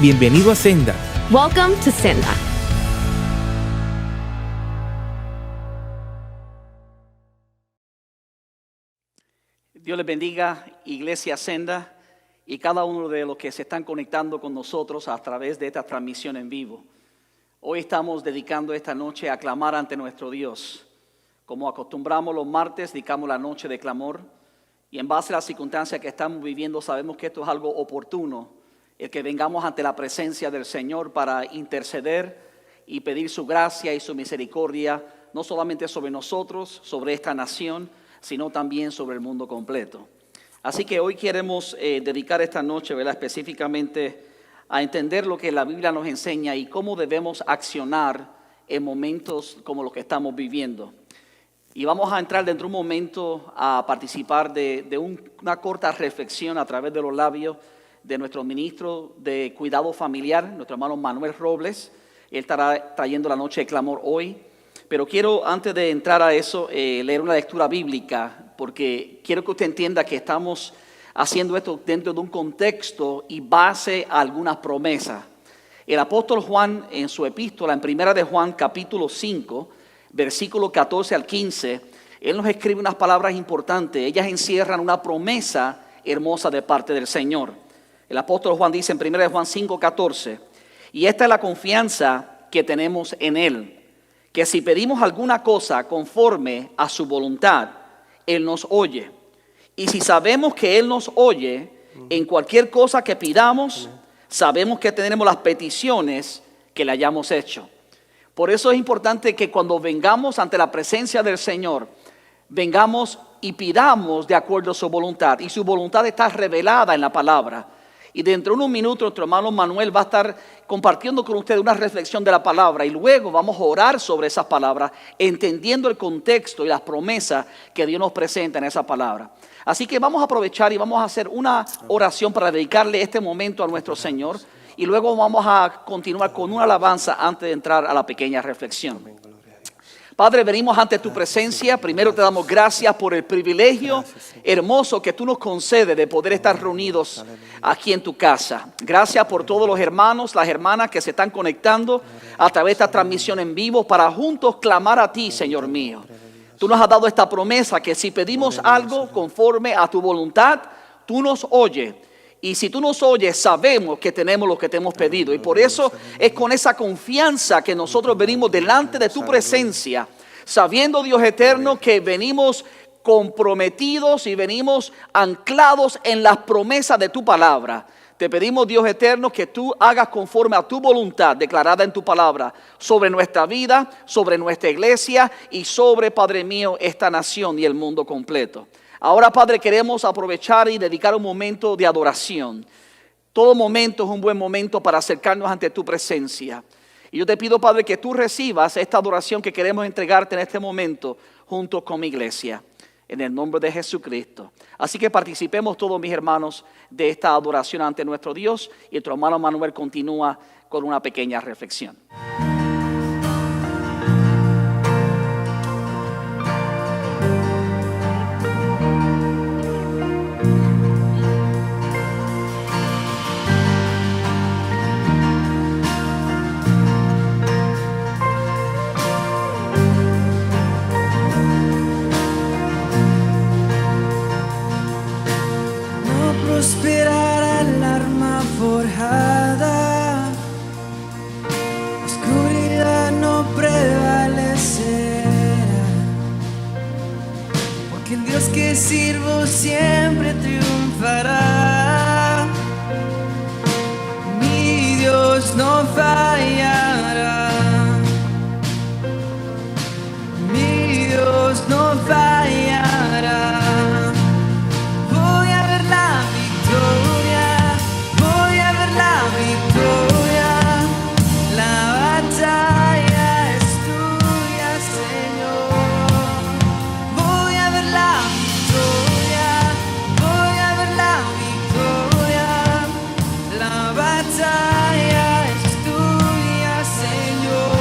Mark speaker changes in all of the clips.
Speaker 1: Bienvenido a Senda.
Speaker 2: Welcome to Senda.
Speaker 3: Dios les bendiga, Iglesia Senda, y cada uno de los que se están conectando con nosotros a través de esta transmisión en vivo. Hoy estamos dedicando esta noche a clamar ante nuestro Dios. Como acostumbramos los martes, dedicamos la noche de clamor. Y en base a las circunstancias que estamos viviendo, sabemos que esto es algo oportuno. El que vengamos ante la presencia del Señor para interceder y pedir su gracia y su misericordia, no solamente sobre nosotros, sobre esta nación, sino también sobre el mundo completo. Así que hoy queremos dedicar esta noche, ¿verdad?, específicamente a entender lo que la Biblia nos enseña y cómo debemos accionar en momentos como los que estamos viviendo. Y vamos a entrar dentro de un momento a participar de una corta reflexión a través de los labios de nuestro ministro de Cuidado Familiar, nuestro hermano Manuel Robles. Él estará trayendo la noche de clamor hoy. Pero quiero, antes de entrar a eso, leer una lectura bíblica, porque quiero que usted entienda que estamos haciendo esto dentro de un contexto y base a algunas promesas. El apóstol Juan, en su epístola, en primera de Juan, capítulo 5, versículo 14 al 15, él nos escribe unas palabras importantes. Ellas encierran una promesa hermosa de parte del Señor. El apóstol Juan dice en primera de Juan 5, 14, y esta es la confianza que tenemos en Él, que si pedimos alguna cosa conforme a su voluntad, Él nos oye. Y si sabemos que Él nos oye, en cualquier cosa que pidamos, sabemos que tenemos las peticiones que le hayamos hecho. Por eso es importante que cuando vengamos ante la presencia del Señor, vengamos y pidamos de acuerdo a su voluntad. Y su voluntad está revelada en la palabra. Y dentro de unos minutos nuestro hermano Manuel va a estar compartiendo con ustedes una reflexión de la palabra. Y luego vamos a orar sobre esas palabras, entendiendo el contexto y las promesas que Dios nos presenta en esa palabra. Así que vamos a aprovechar y vamos a hacer una oración para dedicarle este momento a nuestro Señor. Y luego vamos a continuar con una alabanza antes de entrar a la pequeña reflexión. Padre, venimos ante tu presencia. Primero te damos gracias por el privilegio hermoso que tú nos concedes de poder estar reunidos aquí en tu casa. Gracias por todos los hermanos, las hermanas que se están conectando a través de esta transmisión en vivo para juntos clamar a ti, Señor mío. Tú nos has dado esta promesa que si pedimos algo conforme a tu voluntad, tú nos oyes. Y si tú nos oyes, sabemos que tenemos lo que te hemos pedido. Y por eso es con esa confianza que nosotros venimos delante de tu presencia, sabiendo, Dios eterno, que venimos comprometidos y venimos anclados en las promesas de tu palabra. Te pedimos, Dios eterno, que tú hagas conforme a tu voluntad declarada en tu palabra sobre nuestra vida, sobre nuestra iglesia y sobre, Padre mío, esta nación y el mundo completo. Ahora, Padre, queremos aprovechar y dedicar un momento de adoración. Todo momento es un buen momento para acercarnos ante tu presencia. Y yo te pido, Padre, que tú recibas esta adoración que queremos entregarte en este momento junto con mi iglesia. En el nombre de Jesucristo. Así que participemos todos, mis hermanos, de esta adoración ante nuestro Dios. Y nuestro hermano Manuel continúa con una pequeña reflexión.
Speaker 4: Prosperará el arma forjada, oscuridad no prevalecerá, porque el Dios que sirvo siempre triunfará. Mi Dios no fallará, mi Dios no fallará. Voy a ver la victoria, la batalla es tuya, Señor. Voy a ver la victoria, voy a ver la victoria, la batalla es tuya, Señor.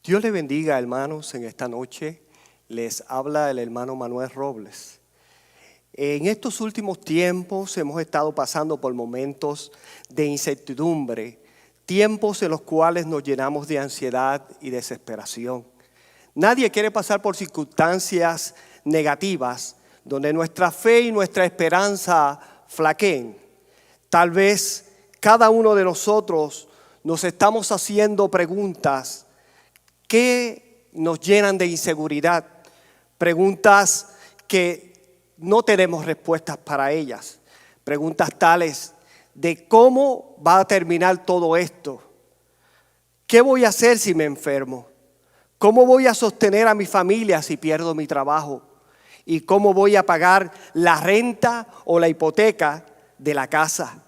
Speaker 1: Dios les bendiga, hermanos, en esta noche. Les habla el hermano Manuel Robles. En estos últimos tiempos hemos estado pasando por momentos de incertidumbre, tiempos en los cuales nos llenamos de ansiedad y desesperación. Nadie quiere pasar por circunstancias negativas donde nuestra fe y nuestra esperanza flaqueen. Tal vez cada uno de nosotros nos estamos haciendo preguntas que nos llenan de inseguridad, preguntas que no tenemos respuestas para ellas, preguntas tales de cómo va a terminar todo esto, qué voy a hacer si me enfermo, cómo voy a sostener a mi familia si pierdo mi trabajo y cómo voy a pagar la renta o la hipoteca de la casa.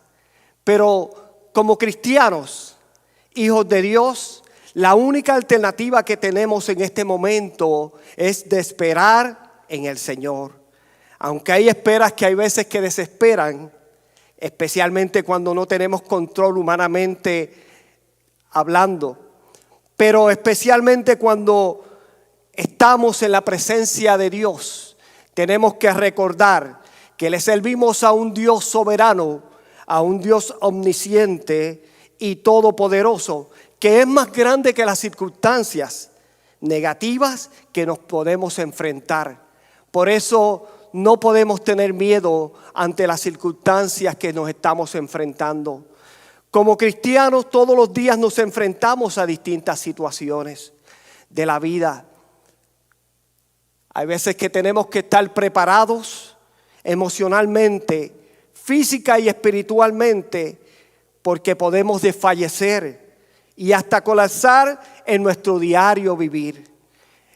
Speaker 1: Pero como cristianos, hijos de Dios, la única alternativa que tenemos en este momento es de esperar en el Señor. Aunque hay esperas que hay veces que desesperan, especialmente cuando no tenemos control humanamente hablando, pero especialmente cuando estamos en la presencia de Dios, tenemos que recordar que le servimos a un Dios soberano, a un Dios omnisciente y todopoderoso, que es más grande que las circunstancias negativas que nos podemos enfrentar. Por eso no podemos tener miedo ante las circunstancias que nos estamos enfrentando. Como cristianos todos los días nos enfrentamos a distintas situaciones de la vida. Hay veces que tenemos que estar preparados emocionalmente, física y espiritualmente, porque podemos desfallecer y hasta colapsar en nuestro diario vivir.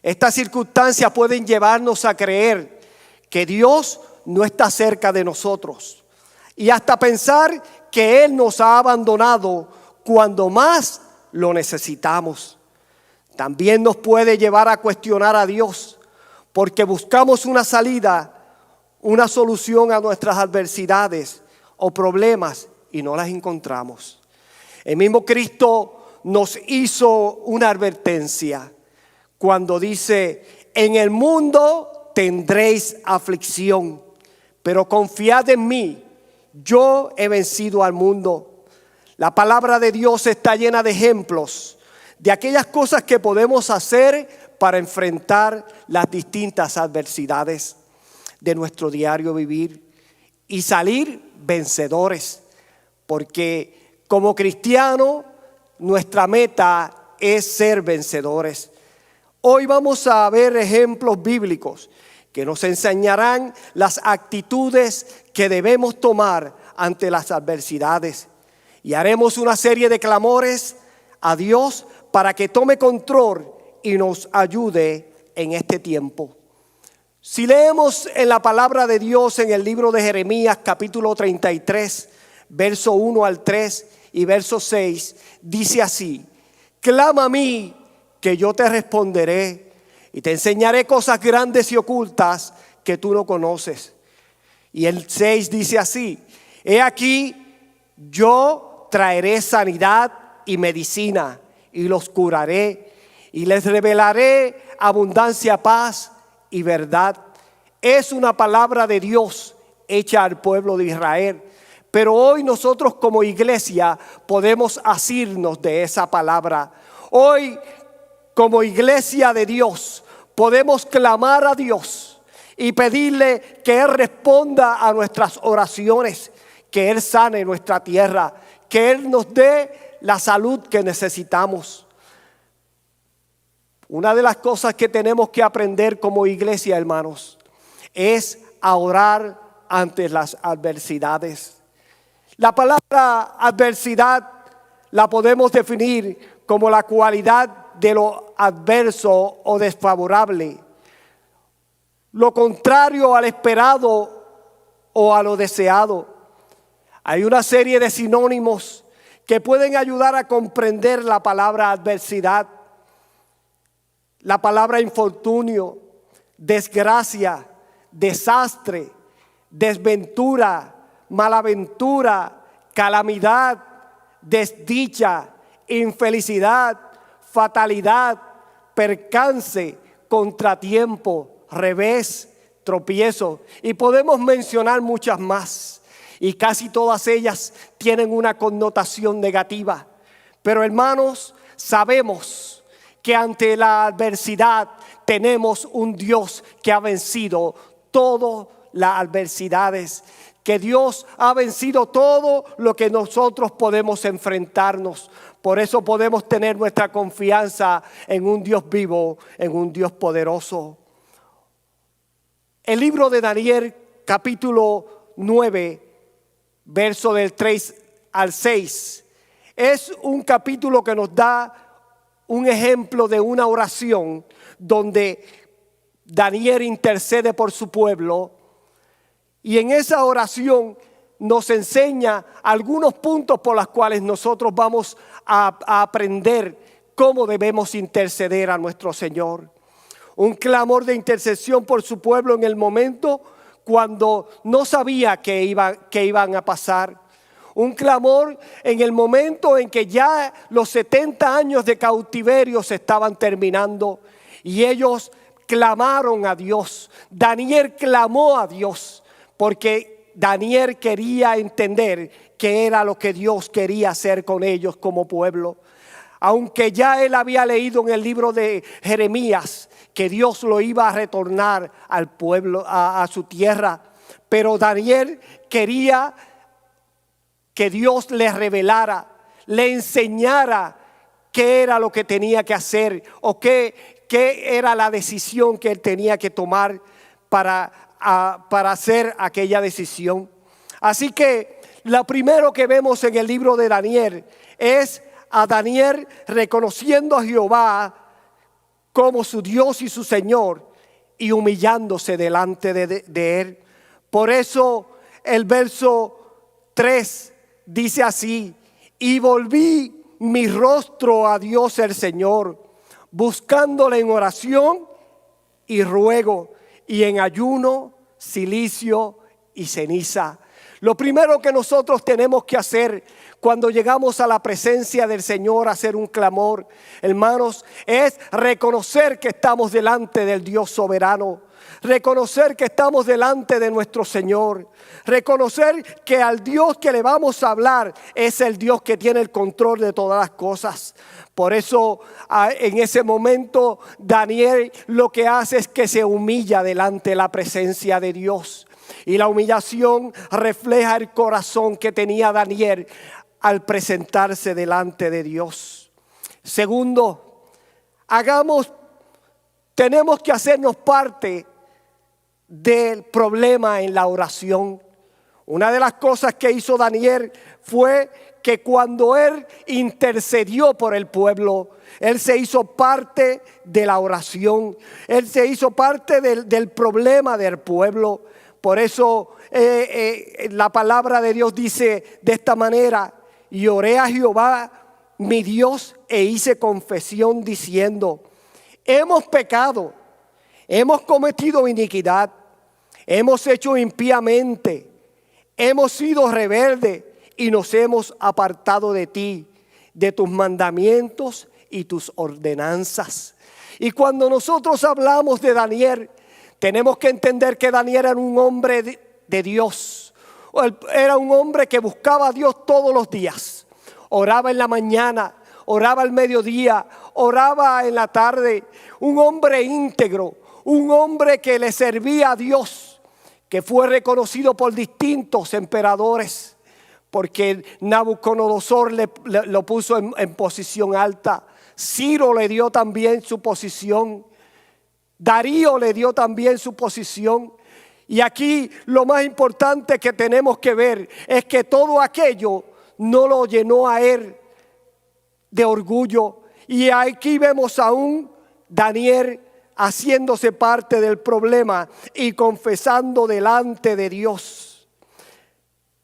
Speaker 1: Estas circunstancias pueden llevarnos a creer que Dios no está cerca de nosotros y hasta pensar que Él nos ha abandonado cuando más lo necesitamos. También nos puede llevar a cuestionar a Dios porque buscamos una salida, una solución a nuestras adversidades o problemas y no las encontramos. El mismo Cristo nos hizo una advertencia cuando dice: en el mundo tendréis aflicción, pero confiad en mí, yo he vencido al mundo. La palabra de Dios está llena de ejemplos de aquellas cosas que podemos hacer para enfrentar las distintas adversidades de nuestro diario vivir y salir vencedores, porque como cristiano nuestra meta es ser vencedores. Hoy vamos a ver ejemplos bíblicos que nos enseñarán las actitudes que debemos tomar ante las adversidades. Y haremos una serie de clamores a Dios para que tome control y nos ayude en este tiempo. Si leemos en la palabra de Dios en el libro de Jeremías capítulo 33, verso 1 al 3 y verso 6, dice así: clama a mí que yo te responderé y te enseñaré cosas grandes y ocultas que tú no conoces. Y el 6 dice así: he aquí yo traeré sanidad y medicina y los curaré y les revelaré abundancia, paz y verdad. Es una palabra de Dios hecha al pueblo de Israel. Pero hoy nosotros como iglesia podemos asirnos de esa palabra. Hoy como iglesia de Dios podemos clamar a Dios y pedirle que Él responda a nuestras oraciones, que Él sane nuestra tierra, que Él nos dé la salud que necesitamos. Una de las cosas que tenemos que aprender como iglesia, hermanos, es a orar ante las adversidades. La palabra adversidad la podemos definir como la cualidad de lo adverso o desfavorable, lo contrario al esperado o a lo deseado. Hay una serie de sinónimos que pueden ayudar a comprender la palabra adversidad. La palabra infortunio, desgracia, desastre, desventura, malaventura, calamidad, desdicha, infelicidad, fatalidad, percance, contratiempo, revés, tropiezo, y podemos mencionar muchas más. Y casi todas ellas tienen una connotación negativa. Pero hermanos, sabemos que ante la adversidad tenemos un Dios que ha vencido todas las adversidades, que Dios ha vencido todo lo que nosotros podemos enfrentarnos. Por eso podemos tener nuestra confianza en un Dios vivo, en un Dios poderoso. El libro de Daniel, capítulo 9, verso del 3 al 6, es un capítulo que nos da un ejemplo de una oración donde Daniel intercede por su pueblo, y en esa oración nos enseña algunos puntos por los cuales nosotros vamos a aprender cómo debemos interceder a nuestro Señor. Un clamor de intercesión por su pueblo en el momento cuando no sabía que iban a pasar. Un clamor en el momento en que ya los 70 años de cautiverio se estaban terminando y ellos clamaron a Dios. Daniel clamó a Dios porque Daniel quería entender qué era lo que Dios quería hacer con ellos como pueblo. Aunque ya él había leído en el libro de Jeremías que Dios lo iba a retornar al pueblo, a su tierra, pero Daniel quería que Dios le revelara, le enseñara qué era lo que tenía que hacer o qué era la decisión que él tenía que tomar para hacer aquella decisión. Así que lo primero que vemos en el libro de Daniel es a Daniel reconociendo a Jehová como su Dios y su Señor y humillándose delante de él. Por eso el verso 3 dice así: y volví mi rostro a Dios el Señor, buscándole en oración y ruego, y en ayuno, cilicio y ceniza. Lo primero que nosotros tenemos que hacer cuando llegamos a la presencia del Señor, hacer un clamor, hermanos, es reconocer que estamos delante del Dios soberano. Reconocer que estamos delante de nuestro Señor. Reconocer que al Dios que le vamos a hablar es el Dios que tiene el control de todas las cosas. Por eso en ese momento Daniel lo que hace es que se humilla delante de la presencia de Dios. Y la humillación refleja el corazón que tenía Daniel al presentarse delante de Dios. Segundo, tenemos que hacernos parte del problema en la oración. Una de las cosas que hizo Daniel fue que cuando él intercedió por el pueblo, él se hizo parte de la oración. Él se hizo parte del problema del pueblo. Por eso la palabra de Dios dice de esta manera: y oré a Jehová mi Dios e hice confesión diciendo: hemos pecado, hemos cometido iniquidad, hemos hecho impíamente, hemos sido rebeldes y nos hemos apartado de ti, de tus mandamientos y tus ordenanzas. Y cuando nosotros hablamos de Daniel, tenemos que entender que Daniel era un hombre de Dios. Era un hombre que buscaba a Dios todos los días. Oraba en la mañana, oraba al mediodía, oraba en la tarde. Un hombre íntegro, un hombre que le servía a Dios, que fue reconocido por distintos emperadores, porque Nabucodonosor lo puso en posición alta. Ciro le dio también su posición. Darío le dio también su posición. Y aquí lo más importante que tenemos que ver es que todo aquello no lo llenó a él de orgullo. Y aquí vemos a un Daniel haciéndose parte del problema y confesando delante de Dios,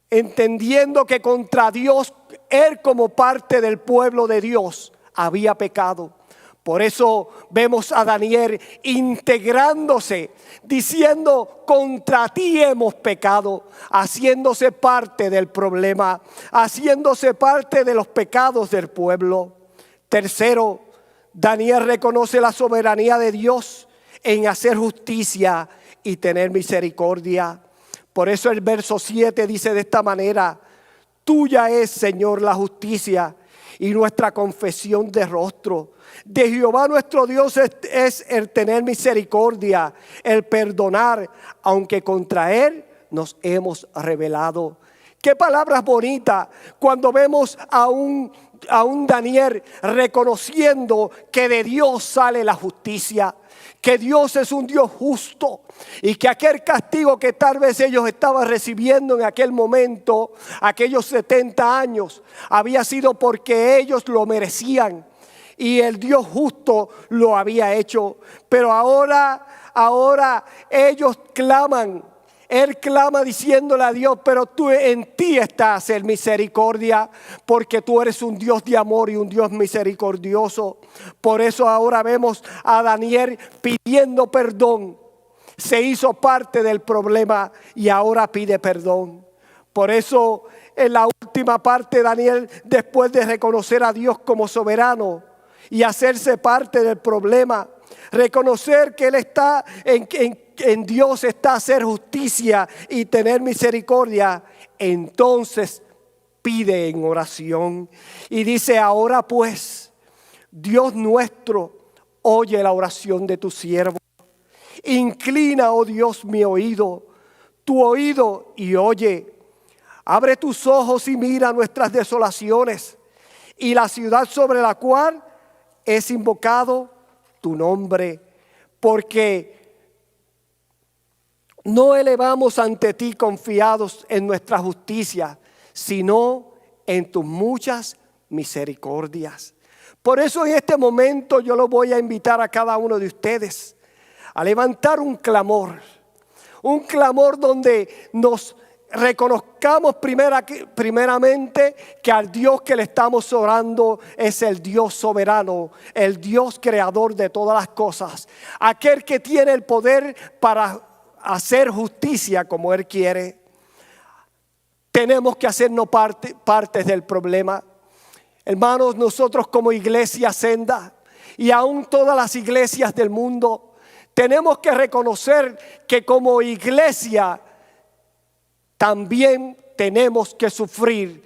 Speaker 1: entendiendo que contra Dios, él como parte del pueblo de Dios, había pecado. Por eso vemos a Daniel integrándose, diciendo: contra ti hemos pecado, haciéndose parte del problema, haciéndose parte de los pecados del pueblo. Tercero, Daniel reconoce la soberanía de Dios en hacer justicia y tener misericordia. Por eso el verso 7 dice de esta manera: tuya es, Señor, la justicia y nuestra confesión de rostro. De Jehová nuestro Dios es el tener misericordia, el perdonar, aunque contra Él nos hemos rebelado. Qué palabras bonitas cuando vemos a un Daniel reconociendo que de Dios sale la justicia, que Dios es un Dios justo y que aquel castigo que tal vez ellos estaban recibiendo en aquel momento, aquellos 70 años, había sido porque ellos lo merecían y el Dios justo lo había hecho. Pero ahora ellos claman. Él clama diciéndole a Dios: pero tú, en ti está hacer misericordia, porque tú eres un Dios de amor y un Dios misericordioso. Por eso ahora vemos a Daniel pidiendo perdón. Se hizo parte del problema y ahora pide perdón. Por eso en la última parte, Daniel, después de reconocer a Dios como soberano y hacerse parte del problema, reconocer que Él está en Dios está hacer justicia y tener misericordia, entonces pide en oración y dice: ahora pues, Dios nuestro, oye la oración de tu siervo. Inclina, oh Dios, mi oído, tu oído, y oye. Abre tus ojos y mira nuestras desolaciones y la ciudad sobre la cual es invocado tu nombre, porque no elevamos ante ti confiados en nuestra justicia, sino en tus muchas misericordias. Por eso en este momento yo lo voy a invitar a cada uno de ustedes a levantar un clamor donde nos reconozcamos primeramente que al Dios que le estamos orando es el Dios soberano, el Dios creador de todas las cosas, aquel que tiene el poder para hacer justicia como Él quiere. Tenemos que hacernos partes del problema. Hermanos, nosotros como iglesia Senda y aún todas las iglesias del mundo, tenemos que reconocer que como iglesia también tenemos que sufrir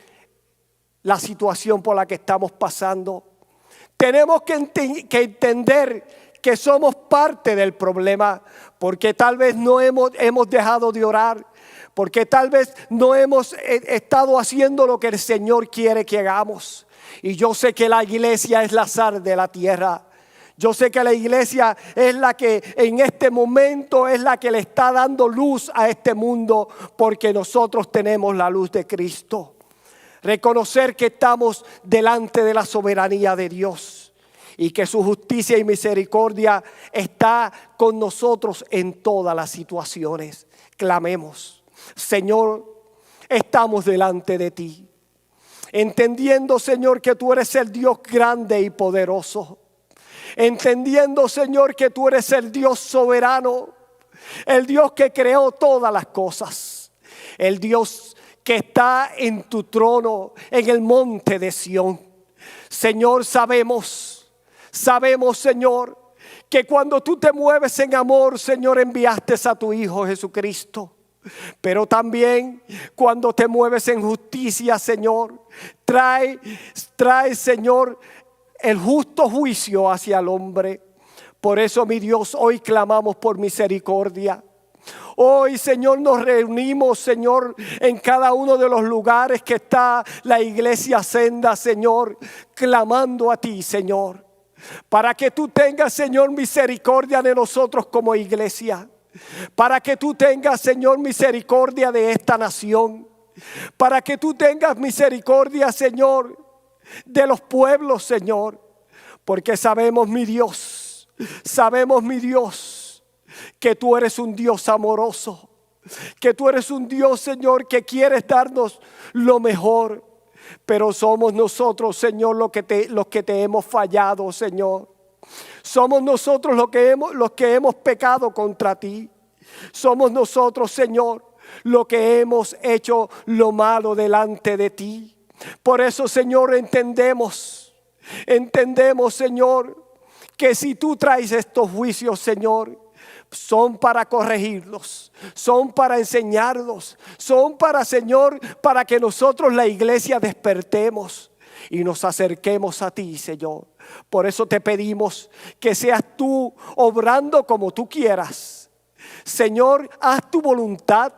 Speaker 1: la situación por la que estamos pasando. Tenemos que entender que somos parte del problema, porque tal vez no hemos dejado de orar, porque tal vez no hemos estado haciendo lo que el Señor quiere que hagamos. Y yo sé que la iglesia es la sal de la tierra. Yo sé que la iglesia es la que en este momento es la que le está dando luz a este mundo, porque nosotros tenemos la luz de Cristo. Reconocer que estamos delante de la soberanía de Dios y que su justicia y misericordia está con nosotros en todas las situaciones. Clamemos: Señor, estamos delante de ti, entendiendo, Señor, que tú eres el Dios grande y poderoso. Entendiendo, Señor, que tú eres el Dios soberano, el Dios que creó todas las cosas, el Dios que está en tu trono en el monte de Sión. Señor, sabemos, Señor, que cuando tú te mueves en amor, Señor, enviaste a tu Hijo Jesucristo. Pero también cuando te mueves en justicia, Señor, trae, Señor, el justo juicio hacia el hombre. Por eso, mi Dios, hoy clamamos por misericordia. Hoy, Señor, nos reunimos, Señor, en cada uno de los lugares que está la iglesia Senda, Señor, clamando a ti, Señor, para que tú tengas, Señor, misericordia de nosotros como iglesia, para que tú tengas, Señor, misericordia de esta nación, para que tú tengas misericordia, Señor, de los pueblos, Señor, porque sabemos, mi Dios, que tú eres un Dios amoroso, que tú eres un Dios, Señor, que quieres darnos lo mejor, pero somos nosotros, Señor, los que te hemos fallado, Señor. Somos nosotros los que hemos pecado contra ti. Somos nosotros, Señor, los que hemos hecho lo malo delante de ti. Por eso, Señor, entendemos, Señor, que si tú traes estos juicios, Señor, son para corregirlos, son para enseñarlos, son para, Señor, para que nosotros, la iglesia, despertemos y nos acerquemos a ti, Señor. Por eso te pedimos que seas tú obrando como tú quieras. Señor, haz tu voluntad.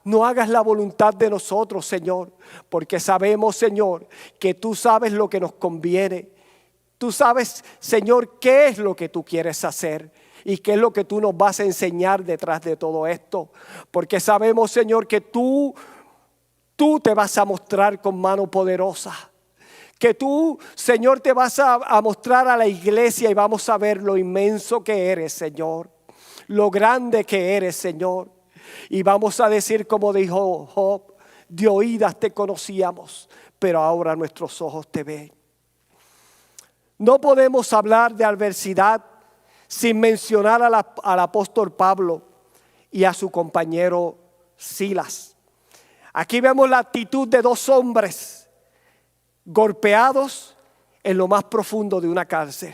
Speaker 1: No hagas la voluntad de nosotros, Señor, porque sabemos, Señor, que tú sabes lo que nos conviene. Tú sabes, Señor, qué es lo que tú quieres hacer y qué es lo que tú nos vas a enseñar detrás de todo esto. Porque sabemos, Señor, que tú te vas a mostrar con mano poderosa. Que tú, Señor, te vas a mostrar a la iglesia y vamos a ver lo inmenso que eres, Señor. Lo grande que eres, Señor. Y vamos a decir como dijo Job, de oídas te conocíamos, pero ahora nuestros ojos te ven. No podemos hablar de adversidad sin mencionar al apóstol Pablo y a su compañero Silas. Aquí vemos la actitud de dos hombres golpeados en lo más profundo de una cárcel.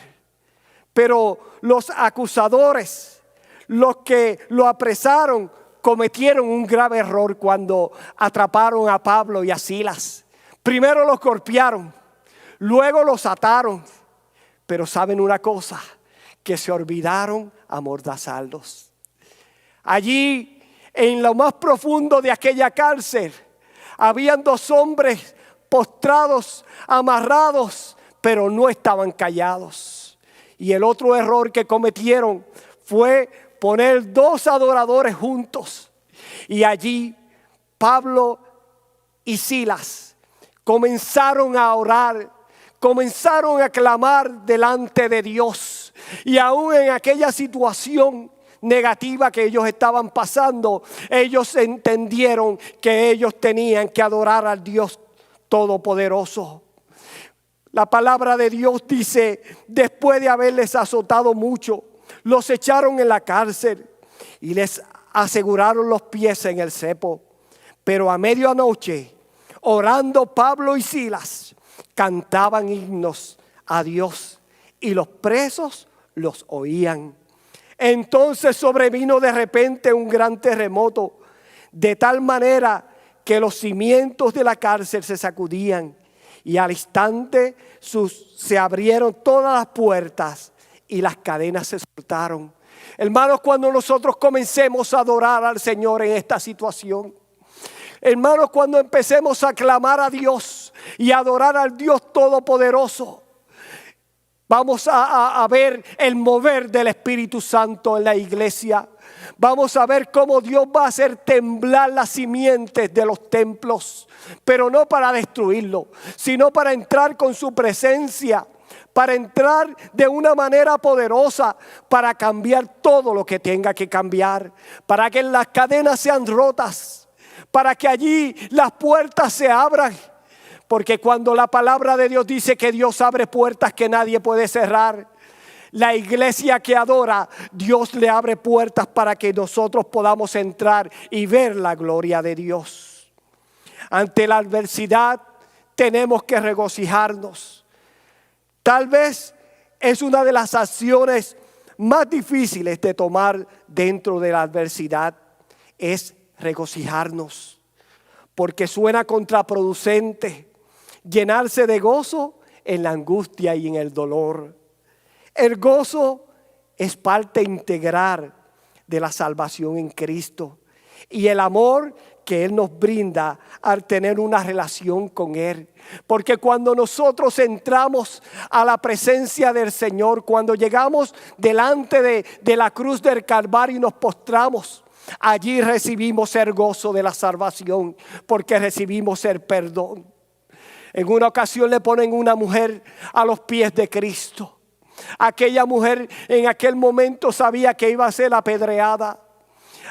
Speaker 1: Pero los acusadores, los que lo apresaron, cometieron un grave error cuando atraparon a Pablo y a Silas. Primero los golpearon, luego los ataron. Pero saben una cosa, que se olvidaron amordazarlos. Allí, en lo más profundo de aquella cárcel, habían dos hombres postrados, amarrados, pero no estaban callados. Y el otro error que cometieron fue poner dos adoradores juntos. Y allí Pablo y Silas comenzaron a orar, comenzaron a clamar delante de Dios. Y aún en aquella situación negativa que ellos estaban pasando, ellos entendieron que ellos tenían que adorar al Dios Todopoderoso. La palabra de Dios dice, después de haberles azotado mucho, los echaron en la cárcel y les aseguraron los pies en el cepo. Pero a medianoche, orando Pablo y Silas, cantaban himnos a Dios y los presos los oían. Entonces sobrevino de repente un gran terremoto, de tal manera que los cimientos de la cárcel se sacudían y al instante se abrieron todas las puertas y las cadenas se soltaron. Hermanos, cuando nosotros comencemos a adorar al Señor en esta situación, hermanos, cuando empecemos a clamar a Dios y a adorar al Dios Todopoderoso, vamos a ver el mover del Espíritu Santo en la iglesia. Vamos a ver cómo Dios va a hacer temblar las simientes de los templos, pero no para destruirlo, sino para entrar con su presencia, para entrar de una manera poderosa, para cambiar todo lo que tenga que cambiar, para que las cadenas sean rotas, para que allí las puertas se abran. Porque cuando la palabra de Dios dice que Dios abre puertas que nadie puede cerrar, la iglesia que adora, Dios le abre puertas para que nosotros podamos entrar y ver la gloria de Dios. Ante la adversidad tenemos que regocijarnos. Tal vez es una de las acciones más difíciles de tomar dentro de la adversidad, es regocijarnos, porque suena contraproducente llenarse de gozo en la angustia y en el dolor. El gozo es parte integral de la salvación en Cristo y el amor que Él nos brinda al tener una relación con Él. Porque cuando nosotros entramos a la presencia del Señor, cuando llegamos delante de la cruz del Calvario y nos postramos, allí recibimos el gozo de la salvación, porque recibimos el perdón. En una ocasión le ponen una mujer a los pies de Cristo. Aquella mujer en aquel momento sabía que iba a ser apedreada.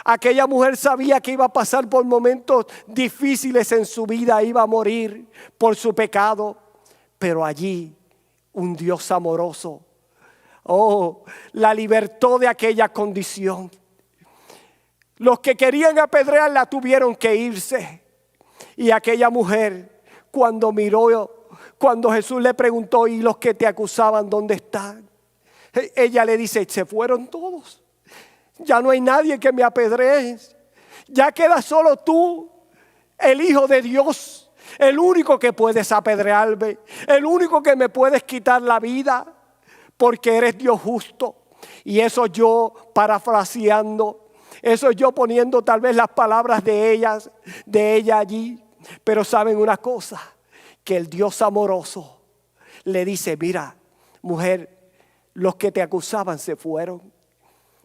Speaker 1: Aquella mujer sabía que iba a pasar por momentos difíciles en su vida, iba a morir por su pecado. Pero allí un Dios amoroso, la libertó de aquella condición. Los que querían apedrearla tuvieron que irse. Y aquella mujer, cuando miró, cuando Jesús le preguntó, ¿y los que te acusaban dónde están? Ella le dice, se fueron todos. Ya no hay nadie que me apedree. Ya queda solo tú, el Hijo de Dios, el único que puedes apedrearme, el único que me puedes quitar la vida, porque eres Dios justo. Y eso yo parafraseando, eso yo poniendo tal vez las palabras de ella allí. Pero saben una cosa, que el Dios amoroso le dice, mira, mujer, los que te acusaban se fueron.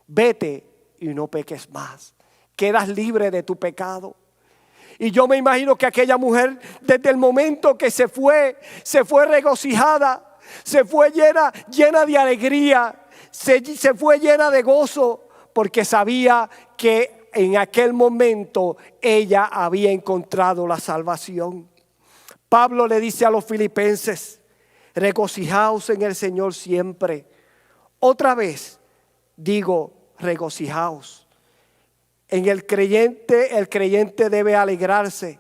Speaker 1: Vete y no peques más. Quedas libre de tu pecado. Y yo me imagino que aquella mujer, desde el momento que se fue regocijada, se fue llena de alegría, se fue llena de gozo, porque sabía que en aquel momento ella había encontrado la salvación. Pablo le dice a los filipenses, regocijaos en el Señor siempre. Otra vez digo, regocijaos. En el creyente debe alegrarse,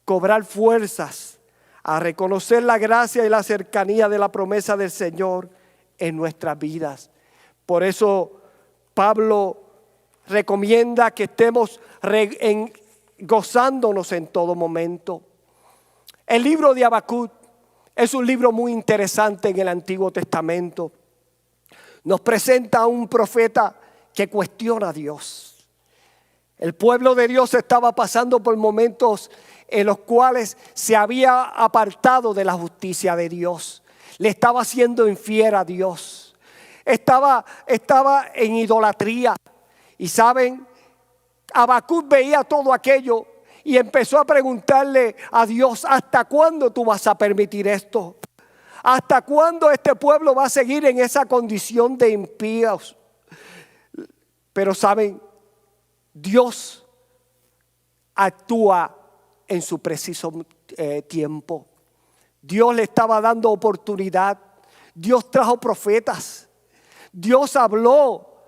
Speaker 1: cobrar fuerzas, a reconocer la gracia y la cercanía de la promesa del Señor en nuestras vidas. Por eso Pablo recomienda que estemos gozándonos en todo momento. El libro de Habacuc es un libro muy interesante en el Antiguo Testamento. Nos presenta a un profeta que cuestiona a Dios. El pueblo de Dios estaba pasando por momentos en los cuales se había apartado de la justicia de Dios. Le estaba siendo infiel a Dios. Estaba en idolatría. Y saben, Habacuc veía todo aquello y empezó a preguntarle a Dios, ¿hasta cuándo tú vas a permitir esto? ¿Hasta cuándo este pueblo va a seguir en esa condición de impíos? Pero saben, Dios actúa en su preciso tiempo. Dios le estaba dando oportunidad. Dios trajo profetas. Dios habló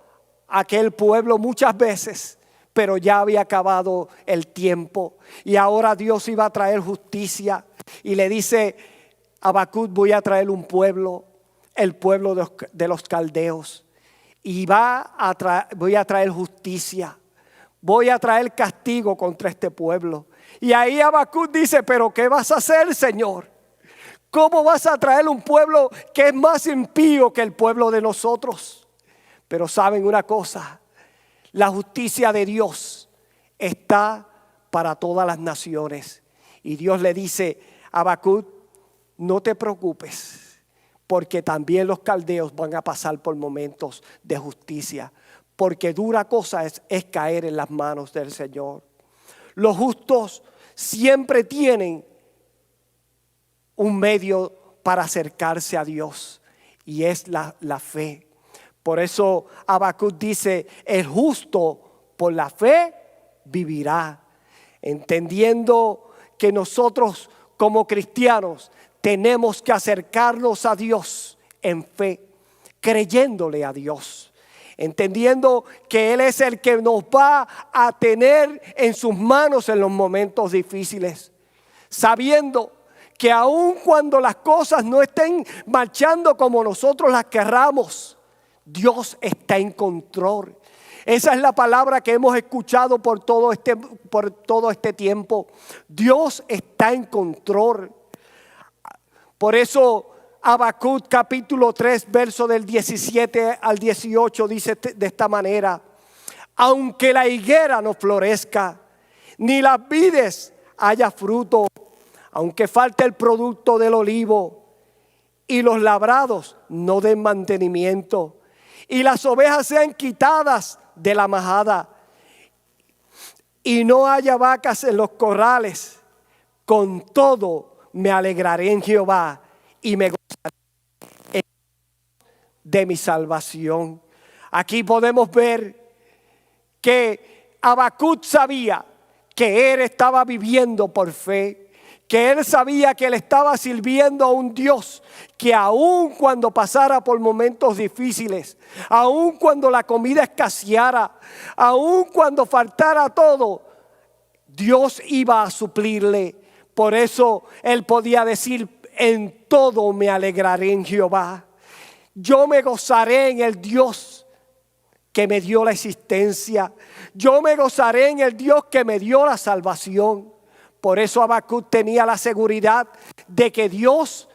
Speaker 1: a aquel pueblo muchas veces, pero ya había acabado el tiempo. Y ahora Dios iba a traer justicia. Y le dice a Habacuc, voy a traer un pueblo, el pueblo de los caldeos. Y voy a traer justicia. Voy a traer castigo contra este pueblo. Y ahí Habacuc dice, pero ¿qué vas a hacer, Señor? ¿Cómo vas a traer un pueblo que es más impío que el pueblo de nosotros? Pero saben una cosa, la justicia de Dios está para todas las naciones. Y Dios le dice a Habacuc, no te preocupes, porque también los caldeos van a pasar por momentos de justicia. Porque dura cosa es caer en las manos del Señor. Los justos siempre tienen un medio para acercarse a Dios, y es la fe. Por eso Habacuc dice, el justo por la fe vivirá. Entendiendo que nosotros como cristianos tenemos que acercarnos a Dios en fe, creyéndole a Dios. Entendiendo que Él es el que nos va a tener en sus manos en los momentos difíciles. Sabiendo que aun cuando las cosas no estén marchando como nosotros las querramos, Dios está en control. Esa es la palabra que hemos escuchado por todo este tiempo. Dios está en control. Por eso Habacuc capítulo 3, verso del 17 al 18 dice de esta manera: aunque la higuera no florezca, ni las vides haya fruto, aunque falte el producto del olivo, y los labrados no den mantenimiento, y las ovejas sean quitadas de la majada, y no haya vacas en los corrales, con todo me alegraré en Jehová y me gozaré de mi salvación. Aquí podemos ver que Habacuc sabía que él estaba viviendo por fe, que él sabía que él estaba sirviendo a un Dios que aun cuando pasara por momentos difíciles, aun cuando la comida escaseara, aun cuando faltara todo, Dios iba a suplirle. Por eso él podía decir, en todo me alegraré en Jehová. Yo me gozaré en el Dios que me dio la existencia. Yo me gozaré en el Dios que me dio la salvación. Por eso Habacuc tenía la seguridad de que Dios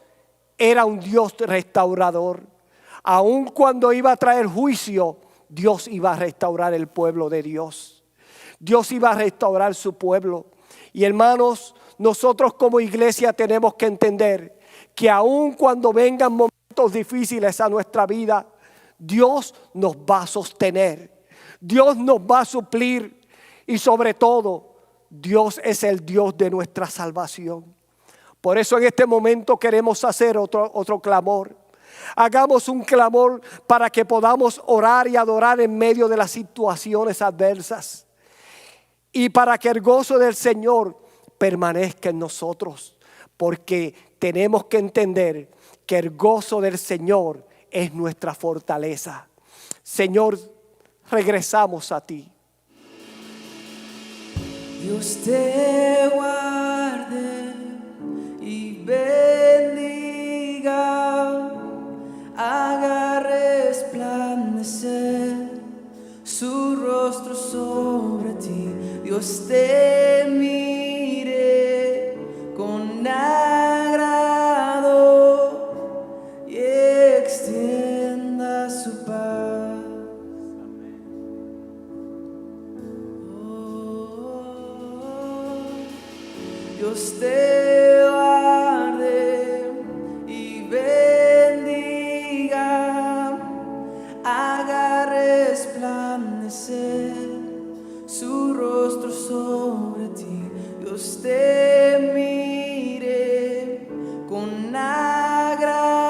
Speaker 1: era un Dios restaurador. Aun cuando iba a traer juicio, Dios iba a restaurar el pueblo de Dios. Dios iba a restaurar su pueblo. Y hermanos, nosotros como iglesia tenemos que entender que aun cuando vengan momentos difíciles a nuestra vida, Dios nos va a sostener. Dios nos va a suplir. Y sobre todo, Dios es el Dios de nuestra salvación. Por eso en este momento queremos hacer otro clamor. Hagamos un clamor para que podamos orar y adorar en medio de las situaciones adversas. Y para que el gozo del Señor permanezca en nosotros. Porque tenemos que entender que el gozo del Señor es nuestra fortaleza. Señor, regresamos a ti.
Speaker 4: Dios te guarde y bendiga, haga resplandecer su rostro sobre ti. Dios te mire con agrado y extienda su paz. Dios te guarde y bendiga, haga resplandecer su rostro sobre ti. Dios te mire con agrado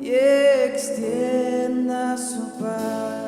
Speaker 4: y extienda su paz.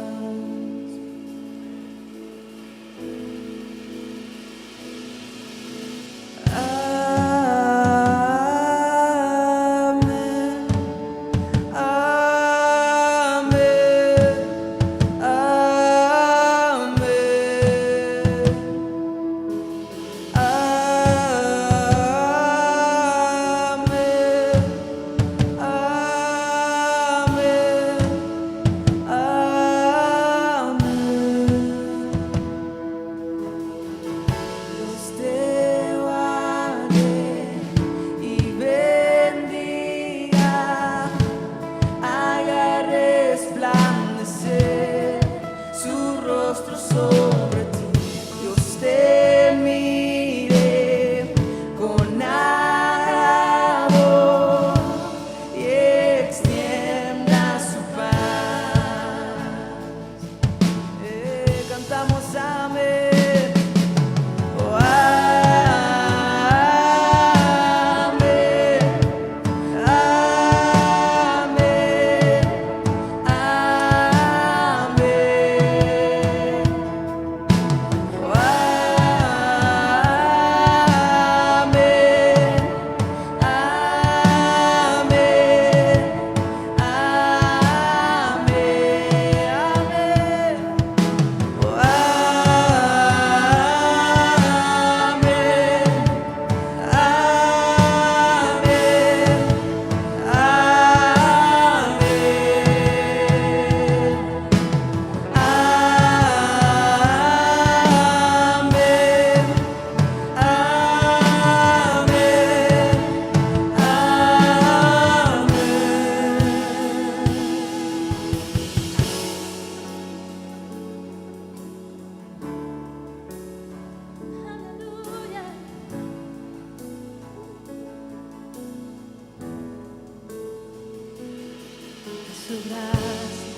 Speaker 4: Su gracia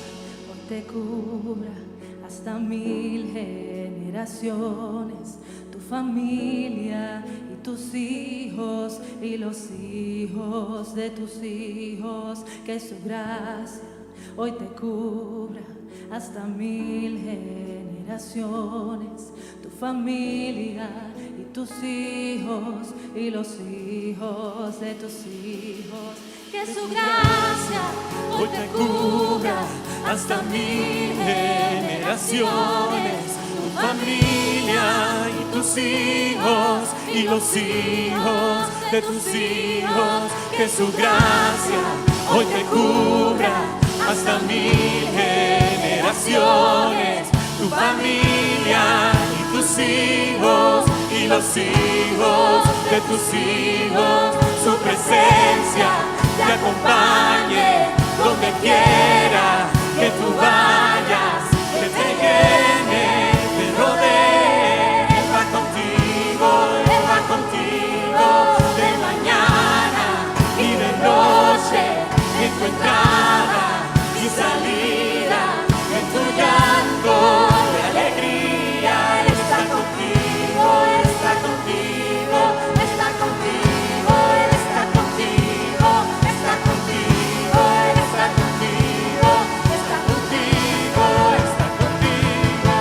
Speaker 4: hoy te cubra hasta 1000 generaciones, tu familia y tus hijos y los hijos de tus hijos. Que su gracia hoy te cubra hasta 1000 generaciones, tu familia y tus hijos y los hijos de tus hijos. Que su gracia hoy te cubra hasta 1000 generaciones, tu familia y tus hijos y los hijos de tus hijos. Que su gracia hoy te cubra hasta 1000 generaciones, tu familia y tus hijos y los hijos de tus hijos. Su presencia te acompañe donde quiera que tú vayas, que te llene, te rodee. Él va contigo de mañana y de noche, en tu entrada y salida, en tu llanto de alegría. Él está contigo, Él está contigo, está contigo, Él está contigo, está contigo, Él está contigo, está contigo, está contigo.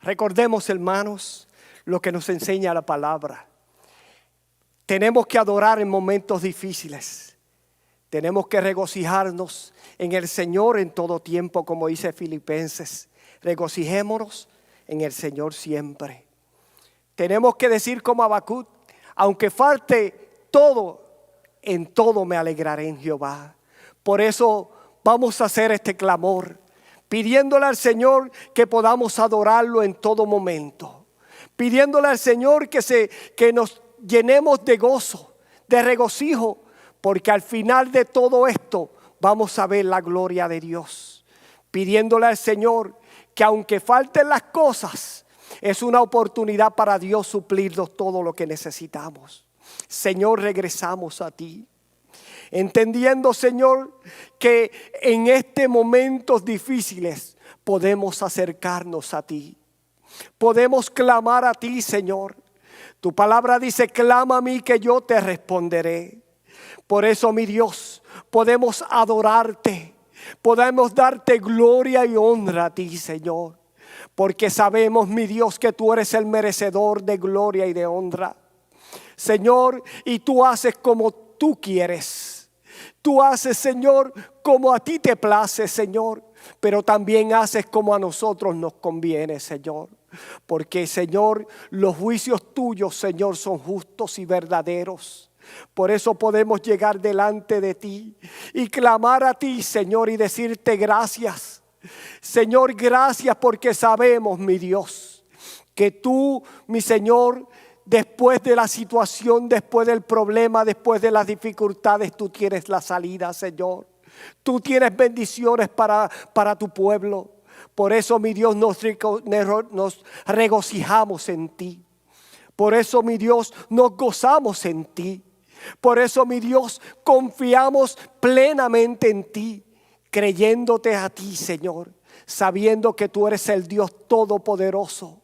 Speaker 1: Recordemos, hermanos, lo que nos enseña la palabra. Tenemos que adorar en momentos difíciles. Tenemos que regocijarnos en el Señor en todo tiempo, como dice Filipenses. Regocijémonos en el Señor siempre. Tenemos que decir como Habacuc, aunque falte todo, en todo me alegraré en Jehová. Por eso vamos a hacer este clamor, pidiéndole al Señor que podamos adorarlo en todo momento. Pidiéndole al Señor que nos llenemos de gozo, de regocijo, porque al final de todo esto vamos a ver la gloria de Dios. Pidiéndole al Señor que aunque falten las cosas, es una oportunidad para Dios suplirnos todo lo que necesitamos. Señor, regresamos a ti. entendiendo, Señor, que en estos momentos difíciles podemos acercarnos a ti. Podemos clamar a ti, Señor. Tu palabra dice, clama a mí que yo te responderé. Por eso, mi Dios, podemos adorarte. Podemos darte gloria y honra a ti, Señor. Porque sabemos, mi Dios, que tú eres el merecedor de gloria y de honra. Señor, y tú haces como tú quieres. Tú haces, Señor, como a ti te place, Señor. Pero también haces como a nosotros nos conviene, Señor. Porque, Señor, los juicios tuyos, Señor, son justos y verdaderos. Por eso podemos llegar delante de ti y clamar a ti, Señor, y decirte gracias. Señor, gracias porque sabemos, mi Dios, que tú, mi Señor, después de la situación, después del problema, después de las dificultades, tú tienes la salida, Señor. Tú tienes bendiciones para tu pueblo. Por eso, mi Dios, nos regocijamos en ti. Por eso, mi Dios, nos gozamos en ti. Por eso, mi Dios, confiamos plenamente en ti, creyéndote a ti, Señor, sabiendo que tú eres el Dios todopoderoso.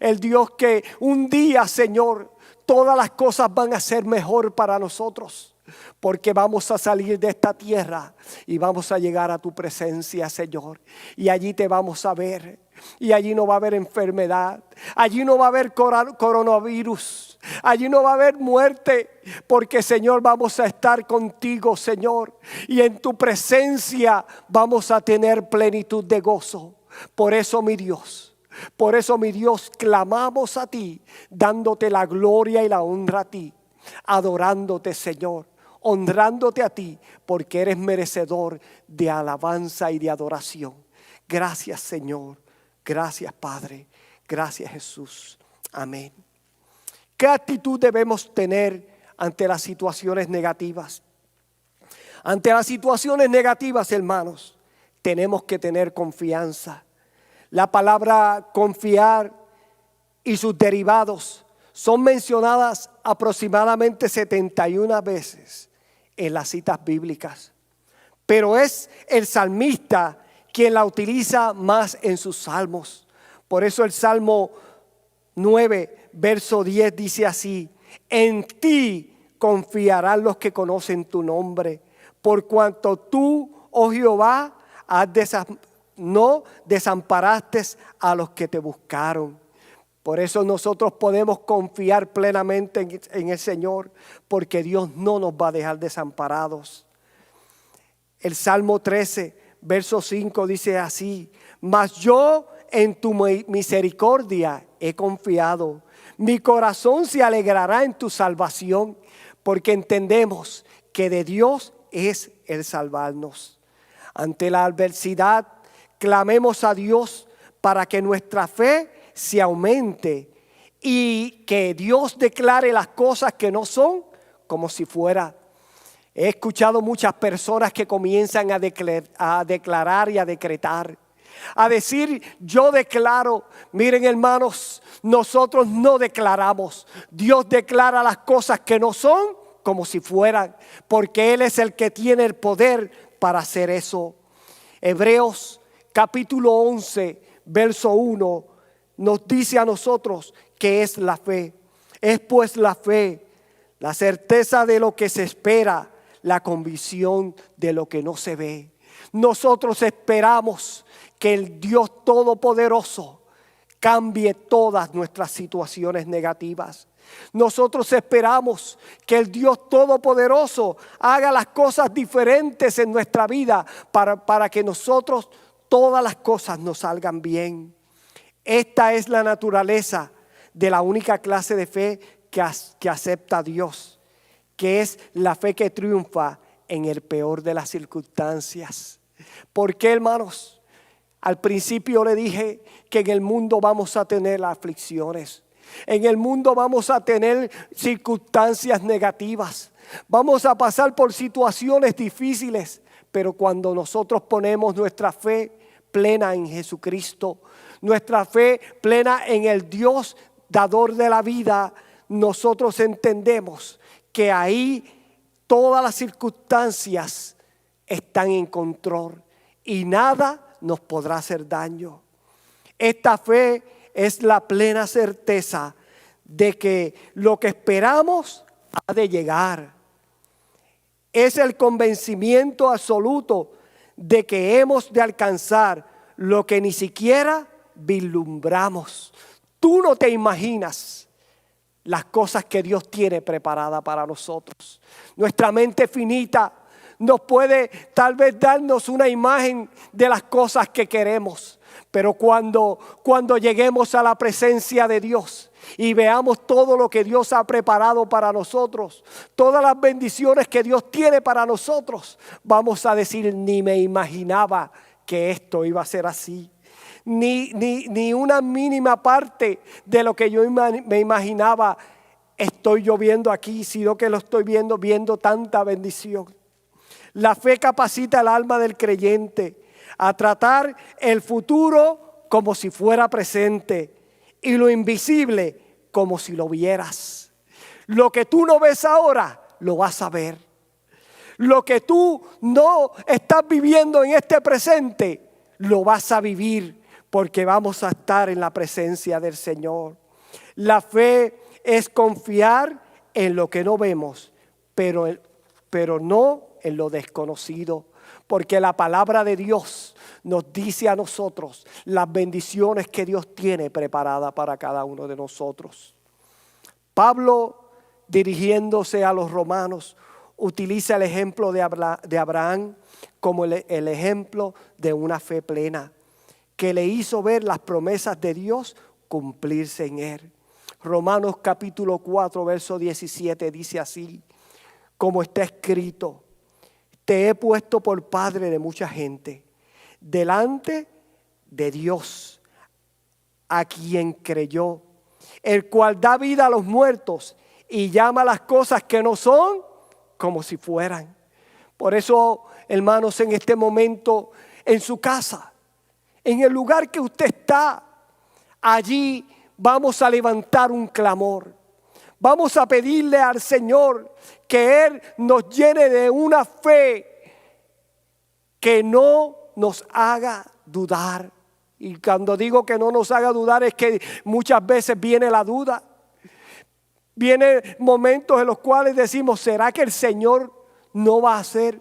Speaker 1: El Dios que un día, Señor, todas las cosas van a ser mejor para nosotros. Porque vamos a salir de esta tierra y vamos a llegar a tu presencia, Señor. Y allí te vamos a ver. Y allí no va a haber enfermedad. Allí no va a haber coronavirus. Allí no va a haber muerte. Porque, Señor, vamos a estar contigo, Señor. Y en tu presencia vamos a tener plenitud de gozo. Por eso, mi Dios, clamamos a ti, dándote la gloria y la honra a ti. Adorándote, Señor, honrándote a ti, porque eres merecedor de alabanza y de adoración. Gracias, Señor. Gracias, Padre. Gracias, Jesús. Amén. ¿Qué actitud debemos tener ante las situaciones negativas? Ante las situaciones negativas, hermanos, tenemos que tener confianza. La palabra confiar y sus derivados son mencionadas aproximadamente 71 veces en las citas bíblicas. Pero es el salmista quien la utiliza más en sus salmos. Por eso el Salmo 9, verso 10 dice así: en ti confiarán los que conocen tu nombre, por cuanto tú, oh Jehová, no desamparaste a los que te buscaron. Por eso nosotros podemos confiar plenamente en el Señor, porque Dios no nos va a dejar desamparados. El Salmo 13, verso 5 dice así: mas yo en tu misericordia he confiado. Mi corazón se alegrará en tu salvación, porque entendemos que de Dios es el salvarnos. Ante la adversidad, clamemos a Dios para que nuestra fe se aumente y que Dios declare las cosas que no son como si fuera. He escuchado muchas personas que comienzan a declarar y a decretar, a decir: yo declaro. Miren, hermanos, nosotros no declaramos. Dios declara las cosas que no son como si fueran, porque Él es el que tiene el poder para hacer eso. Hebreos capítulo 11, verso 1 nos dice a nosotros que es la fe. Es pues la fe, la certeza de lo que se espera, la convicción de lo que no se ve. Nosotros esperamos que el Dios Todopoderoso cambie todas nuestras situaciones negativas. Nosotros esperamos que el Dios Todopoderoso haga las cosas diferentes en nuestra vida para que nosotros todas las cosas nos salgan bien. Esta es la naturaleza de la única clase de fe que acepta a Dios, que es la fe que triunfa en el peor de las circunstancias. ¿Por qué, hermanos? Al principio le dije que en el mundo vamos a tener aflicciones. En el mundo vamos a tener circunstancias negativas. Vamos a pasar por situaciones difíciles. Pero cuando nosotros ponemos nuestra fe plena en Jesucristo, nuestra fe plena en el Dios dador de la vida, nosotros entendemos que ahí Todas las circunstancias están en control y nada nos podrá hacer daño. Esta fe es la plena certeza de que lo que esperamos ha de llegar. Es el convencimiento absoluto de que hemos de alcanzar lo que ni siquiera vislumbramos. Tú no te imaginas las cosas que Dios tiene preparadas para nosotros. Nuestra mente finita nos puede tal vez darnos una imagen de las cosas que queremos, pero cuando lleguemos a la presencia de Dios y veamos todo lo que Dios ha preparado para nosotros, todas las bendiciones que Dios tiene para nosotros, vamos a decir, ni me imaginaba que esto iba a ser así. Ni una mínima parte de lo que yo me imaginaba estoy yo viendo aquí, sino que lo estoy viendo tanta bendición. La fe capacita el alma del creyente a tratar el futuro como si fuera presente y lo invisible como si lo vieras. Lo que tú no ves ahora, lo vas a ver. Lo que tú no estás viviendo en este presente, lo vas a vivir porque vamos a estar en la presencia del Señor. La fe es confiar en lo que no vemos, pero no en lo desconocido, porque la palabra de Dios nos dice a nosotros las bendiciones que Dios tiene preparadas para cada uno de nosotros. Pablo, dirigiéndose a los romanos, utiliza el ejemplo de Abraham como el ejemplo de una fe plena, que le hizo ver las promesas de Dios cumplirse en él. Romanos capítulo 4, verso 17 dice así, como está escrito: te he puesto por padre de mucha gente, delante de Dios, a quien creyó, el cual da vida a los muertos y llama las cosas que no son como si fueran. Por eso, hermanos, en este momento, en su casa, en el lugar que usted está, allí vamos a levantar un clamor. Vamos a pedirle al Señor que Él nos llene de una fe que no nos haga dudar. Y cuando digo que no nos haga dudar es que muchas veces viene la duda. Vienen momentos en los cuales decimos, ¿será que el Señor no va a hacer?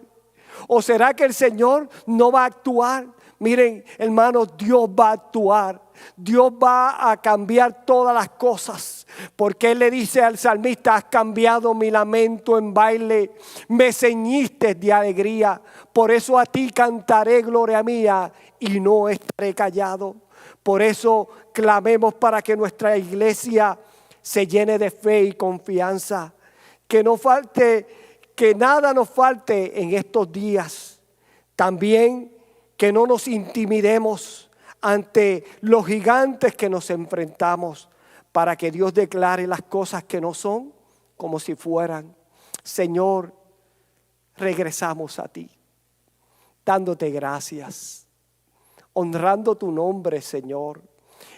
Speaker 1: ¿O será que el Señor no va a actuar? Miren, hermanos, Dios va a actuar. Dios va a cambiar todas las cosas. Porque Él le dice al salmista, has cambiado mi lamento en baile, me ceñiste de alegría. Por eso a ti cantaré gloria mía y no estaré callado. Por eso clamemos para que nuestra iglesia se llene de fe y confianza. Que no falte, que nada nos falte en estos días. También que no nos intimidemos ante los gigantes que nos enfrentamos, para que Dios declare las cosas que no son como si fueran. Señor, regresamos a ti, dándote gracias, honrando tu nombre, Señor,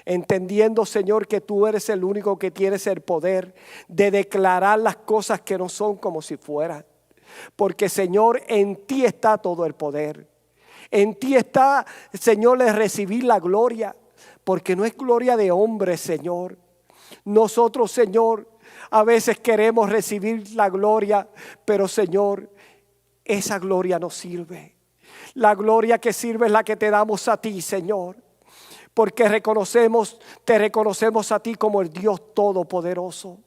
Speaker 1: entendiendo, Señor, que tú eres el único que tienes el poder de declarar las cosas que no son como si fueran. Porque, Señor, en ti está todo el poder. En ti está, Señor, el recibir la gloria, porque no es gloria de hombre, Señor. Nosotros, Señor, a veces queremos recibir la gloria, pero, Señor, esa gloria no sirve. La gloria que sirve es la que te damos a ti, Señor, porque te reconocemos a ti como el Dios Todopoderoso.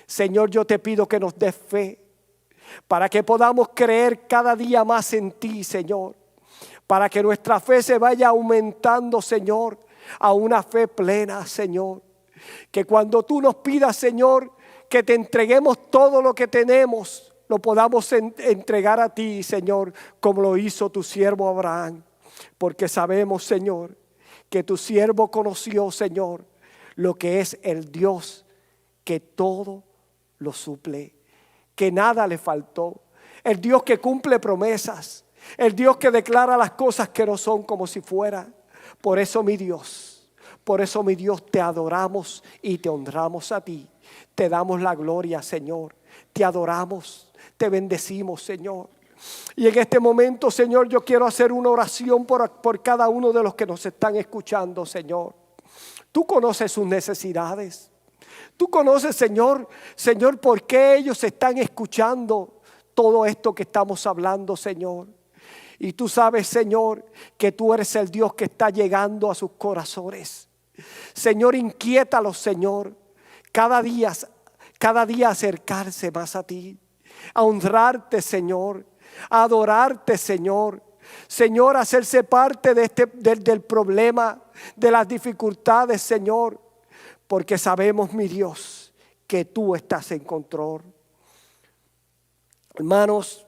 Speaker 1: Señor, yo te pido que nos des fe, para que podamos creer cada día más en ti, Señor. Para que nuestra fe se vaya aumentando, Señor, a una fe plena, Señor. Que cuando tú nos pidas, Señor, que te entreguemos todo lo que tenemos, lo podamos entregar a ti, Señor, como lo hizo tu siervo Abraham. Porque sabemos, Señor, que tu siervo conoció, Señor, lo que es el Dios que todo lo suple, que nada le faltó. El Dios que cumple promesas. El Dios que declara las cosas que no son como si fuera. Por eso, mi Dios, te adoramos y te honramos a ti. Te damos la gloria, Señor. Te adoramos, te bendecimos, Señor. Y en este momento, Señor, yo quiero hacer una oración por cada uno de los que nos están escuchando, Señor. Tú conoces sus necesidades. Tú conoces, Señor, por qué ellos están escuchando todo esto que estamos hablando, Señor. Y tú sabes, Señor, que tú eres el Dios que está llegando a sus corazones. Señor, inquiétalos, Señor, cada día acercarse más a ti, a honrarte, Señor, a adorarte, Señor. Señor, hacerse parte del problema, de las dificultades, Señor, porque sabemos, mi Dios, que tú estás en control. Hermanos,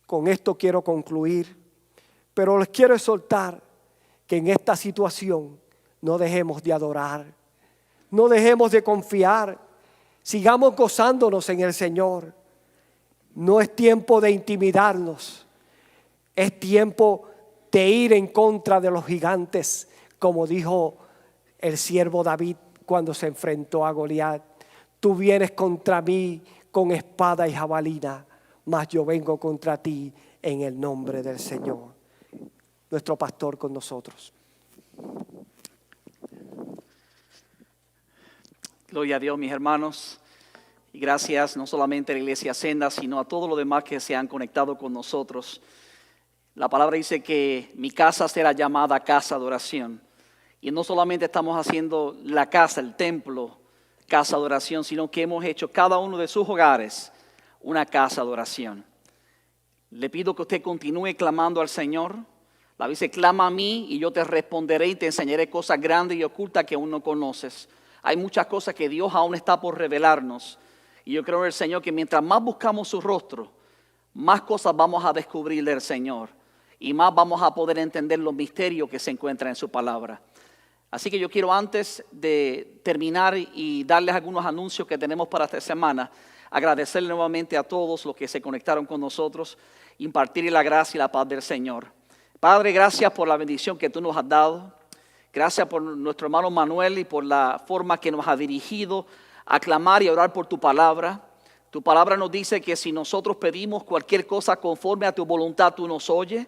Speaker 1: con esto quiero concluir, pero les quiero exhortar que en esta situación no dejemos de adorar, no dejemos de confiar, sigamos gozándonos en el Señor. No es tiempo de intimidarnos, es tiempo de ir en contra de los gigantes, como dijo el siervo David cuando se enfrentó a Goliat. Tú vienes contra mí con espada y jabalina, mas yo vengo contra ti en el nombre del Señor. Nuestro pastor con nosotros.
Speaker 3: Gloria a Dios, mis hermanos. Y gracias no solamente a la Iglesia Senda, sino a todos los demás que se han conectado con nosotros. La palabra dice que mi casa será llamada casa de oración. Y no solamente estamos haciendo la casa, el templo, casa de oración, sino que hemos hecho cada uno de sus hogares una casa de oración. Le pido que usted continúe clamando al Señor. La Biblia dice, clama a mí y yo te responderé y te enseñaré cosas grandes y ocultas que aún no conoces. Hay muchas cosas que Dios aún está por revelarnos. Y yo creo en el Señor que mientras más buscamos su rostro, más cosas vamos a descubrir del Señor. Y más vamos a poder entender los misterios que se encuentran en su palabra. Así que yo quiero, antes de terminar y darles algunos anuncios que tenemos para esta semana, agradecerle nuevamente a todos los que se conectaron con nosotros, impartirle la gracia y la paz del Señor. Padre, gracias por la bendición que tú nos has dado. Gracias por nuestro hermano Manuel y por la forma que nos ha dirigido a clamar y a orar por tu palabra. Tu palabra nos dice que si nosotros pedimos cualquier cosa conforme a tu voluntad, tú nos oyes.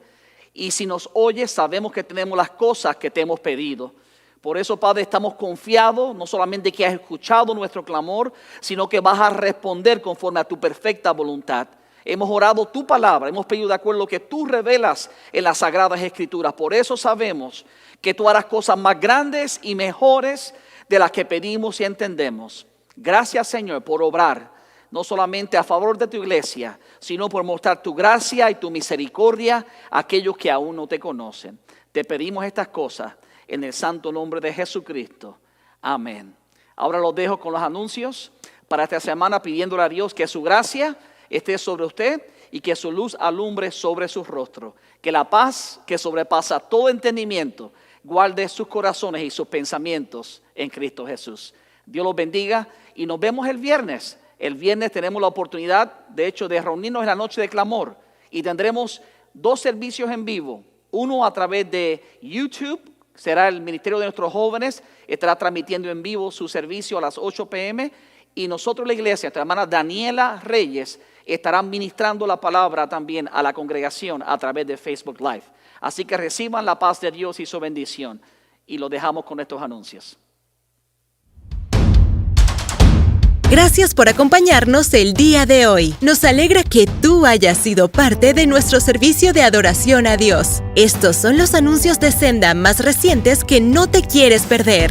Speaker 3: Y si nos oyes, sabemos que tenemos las cosas que te hemos pedido. Por eso, Padre, estamos confiados, no solamente que has escuchado nuestro clamor, sino que vas a responder conforme a tu perfecta voluntad. Hemos orado tu palabra, hemos pedido de acuerdo a lo que tú revelas en las Sagradas Escrituras. Por eso sabemos que tú harás cosas más grandes y mejores de las que pedimos y entendemos. Gracias, Señor, por obrar, no solamente a favor de tu iglesia, sino por mostrar tu gracia y tu misericordia a aquellos que aún no te conocen. Te pedimos estas cosas en el santo nombre de Jesucristo. Amén. Ahora los dejo con los anuncios para esta semana, pidiéndole a Dios que su gracia esté sobre usted y que su luz alumbre sobre su rostro. Que la paz que sobrepasa todo entendimiento guarde sus corazones y sus pensamientos en Cristo Jesús. Dios los bendiga y nos vemos el viernes. El viernes tenemos la oportunidad, de hecho, de reunirnos en la noche de clamor y tendremos 2 servicios en vivo. Uno a través de YouTube, será el Ministerio de nuestros jóvenes, estará transmitiendo en vivo su servicio a las 8 p.m. Y nosotros, la iglesia, nuestra hermana Daniela Reyes, estará ministrando la palabra también a la congregación a través de Facebook Live. Así que reciban la paz de Dios y su bendición. Y lo dejamos con estos anuncios.
Speaker 2: Gracias por acompañarnos el día de hoy. Nos alegra que tú hayas sido parte de nuestro servicio de adoración a Dios. Estos son los anuncios de Senda más recientes que no te quieres perder.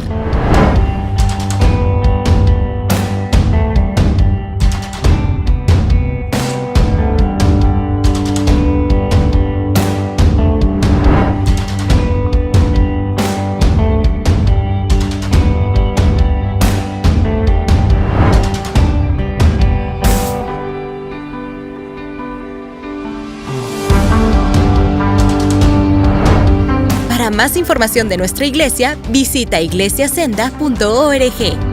Speaker 2: Para más información de nuestra iglesia, visita iglesiasenda.org.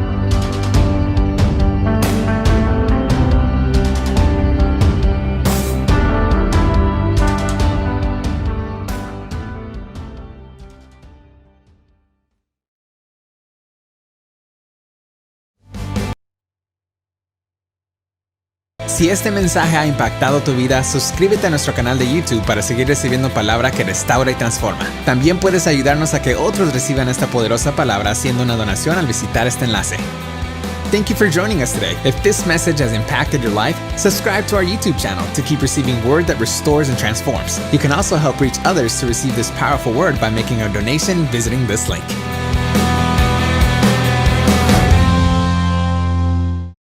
Speaker 5: Si este mensaje ha impactado tu vida, suscríbete a nuestro canal de YouTube para seguir recibiendo palabra que restaura y transforma. También puedes ayudarnos a que otros reciban esta poderosa palabra haciendo una donación al visitar este enlace. Thank you for joining us today. If this message has impacted your life, subscribe to our YouTube channel to keep receiving word that restores and transforms. You can also help reach others to receive this powerful word by making a donation visiting this link.